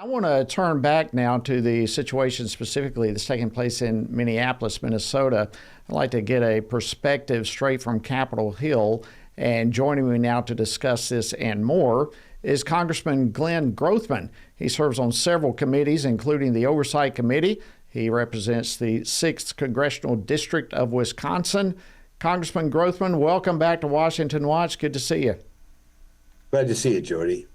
I want to turn back now to the situation specifically that's taking place in Minneapolis, Minnesota. I'd like to get a perspective straight from Capitol Hill. And joining me now to discuss this and more is Congressman Glenn Grothman. He serves on several committees, including the Oversight Committee. He represents the 6th Congressional District of Wisconsin. Congressman Grothman, welcome back to Washington Watch. Good to see you. Glad to see you, Jody.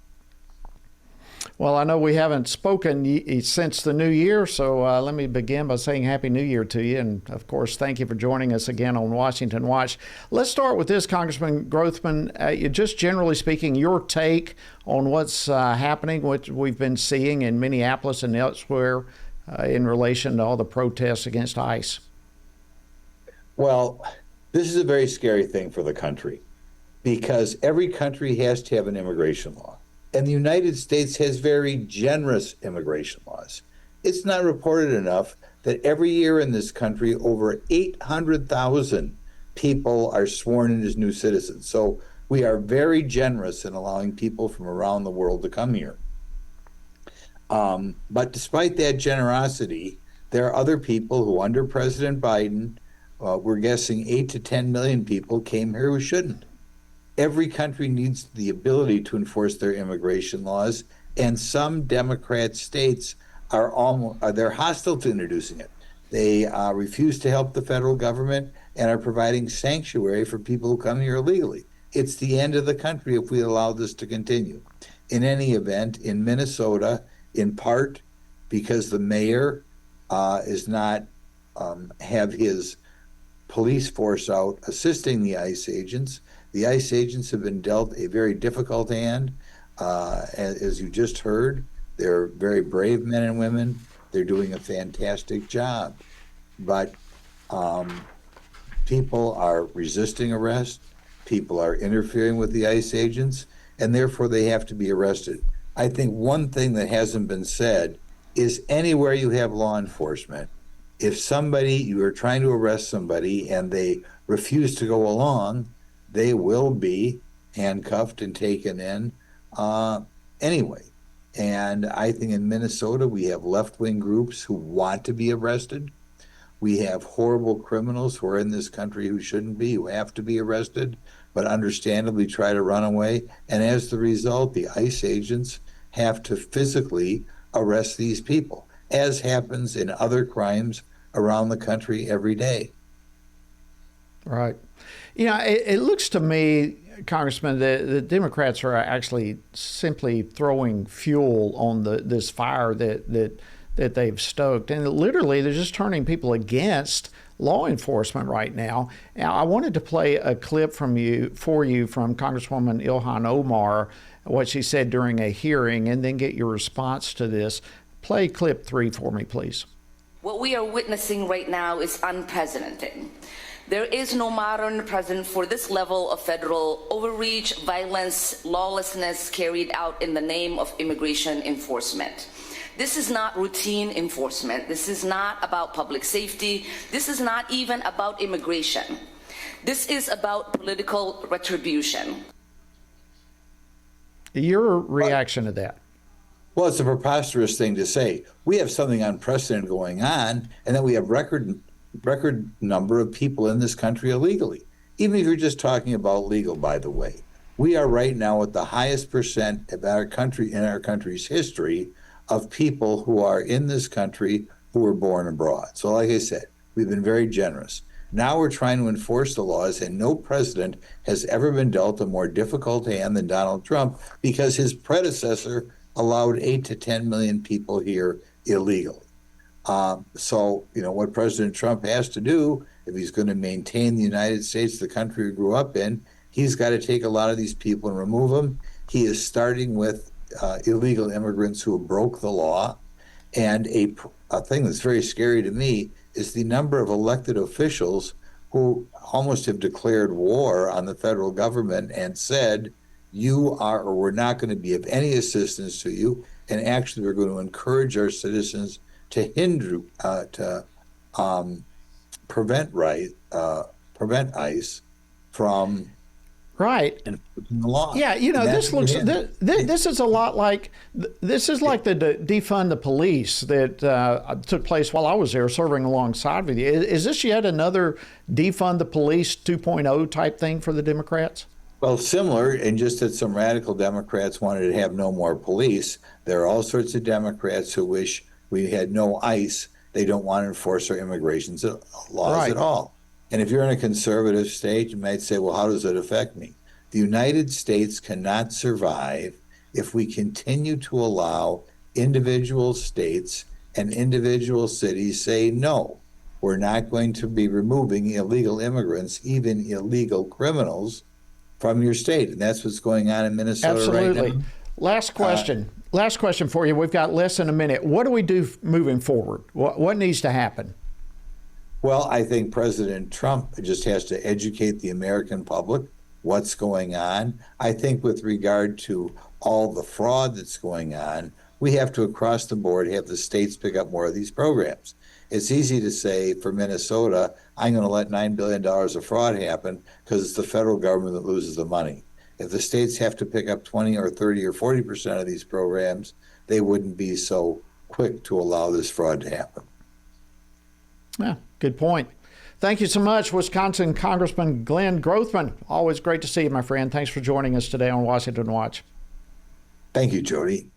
Well, I know we haven't spoken since the new year, so let me begin by saying Happy New Year to you. And, of course, thank you for joining us again on Washington Watch. Let's start with this, Congressman Grothman. Just generally speaking, your take on what's happening, what we've been seeing in Minneapolis and elsewhere in relation to all the protests against ICE. Well, this is a very scary thing for the country because every country has to have an immigration law. And the United States has very generous immigration laws. It's not reported enough that every year in this country, over 800,000 people are sworn in as new citizens. So we are very generous in allowing people from around the world to come here. But despite that generosity, there are other people who, under President Biden, we're guessing 8 to 10 million people came here who shouldn't. Every country needs the ability to enforce their immigration laws, and some Democrat states they're hostile to introducing it. They refuse to help the federal government and are providing sanctuary for people who come here illegally. It's the end of the country if we allow this to continue. In any event, in Minnesota, in part because the mayor is not have his police force out assisting the ICE agents. The ICE agents have been dealt a very difficult hand. As you just heard, they're very brave men and women. They're doing a fantastic job. But people are resisting arrest. People are interfering with the ICE agents, and therefore they have to be arrested. I think one thing that hasn't been said is anywhere you have law enforcement, if you are trying to arrest somebody and they refuse to go along, they will be handcuffed and taken in anyway. And I think in Minnesota, we have left-wing groups who want to be arrested. We have horrible criminals who are in this country who shouldn't be, who have to be arrested, but understandably try to run away. And as the result, the ICE agents have to physically arrest these people, as happens in other crimes around the country every day. Right. It looks to me, Congressman, that the Democrats are actually simply throwing fuel on this fire that they've stoked. And literally, they're just turning people against law enforcement right now. Now, I wanted to play a clip for you from Congresswoman Ilhan Omar, what she said during a hearing, and then get your response to this. Play clip 3 for me, please. What we are witnessing right now is unprecedented. There is no modern precedent for this level of federal overreach, violence, lawlessness carried out in the name of immigration enforcement. This is not routine enforcement. This is not about public safety. This is not even about immigration. This is about political retribution. Your reaction to that? Well, it's a preposterous thing to say. We have something unprecedented going on, and then we have record number of people in this country illegally. Even if you're just talking about legal, by the way. We are right now at the highest percent of our country in our country's history of people who are in this country who were born abroad. So like I said, we've been very generous. Now we're trying to enforce the laws, and no president has ever been dealt a more difficult hand than Donald Trump because his predecessor allowed 8 to 10 million people here illegally. So, what President Trump has to do, if he's going to maintain the United States, the country he grew up in, he's got to take a lot of these people and remove them. He is starting with illegal immigrants who broke the law. And a thing that's very scary to me is the number of elected officials who almost have declared war on the federal government and said, we're not going to be of any assistance to you. And actually, we're going to encourage our citizens to prevent ICE from Right. and enforcing the law. Yeah, you know, And this looks. This is a lot like this is like the defund the police that took place while I was there serving alongside with you. Is this yet another defund the police 2.0 type thing for the Democrats? Well, similar, and just that some radical Democrats wanted to have no more police. There are all sorts of Democrats who wish we had no ICE. They don't want to enforce our immigration laws at all. And if you're in a conservative state, you might say, well, how does it affect me? The United States cannot survive if we continue to allow individual states and individual cities say, no, we're not going to be removing illegal immigrants, even illegal criminals, from your state. And that's what's going on in Minnesota right now. Last question. Last question for you. We've got less than a minute. What do we do moving forward? What needs to happen? Well, I think President Trump just has to educate the American public what's going on. I think with regard to all the fraud that's going on, we have to, across the board, have the states pick up more of these programs. It's easy to say for Minnesota, I'm going to let $9 billion of fraud happen because it's the federal government that loses the money. If the states have to pick up 20 or 30 or 40% of these programs, they wouldn't be so quick to allow this fraud to happen. Yeah, good point. Thank you so much, Wisconsin Congressman Glenn Grothman. Always great to see you, my friend. Thanks for joining us today on Washington Watch. Thank you, Jody.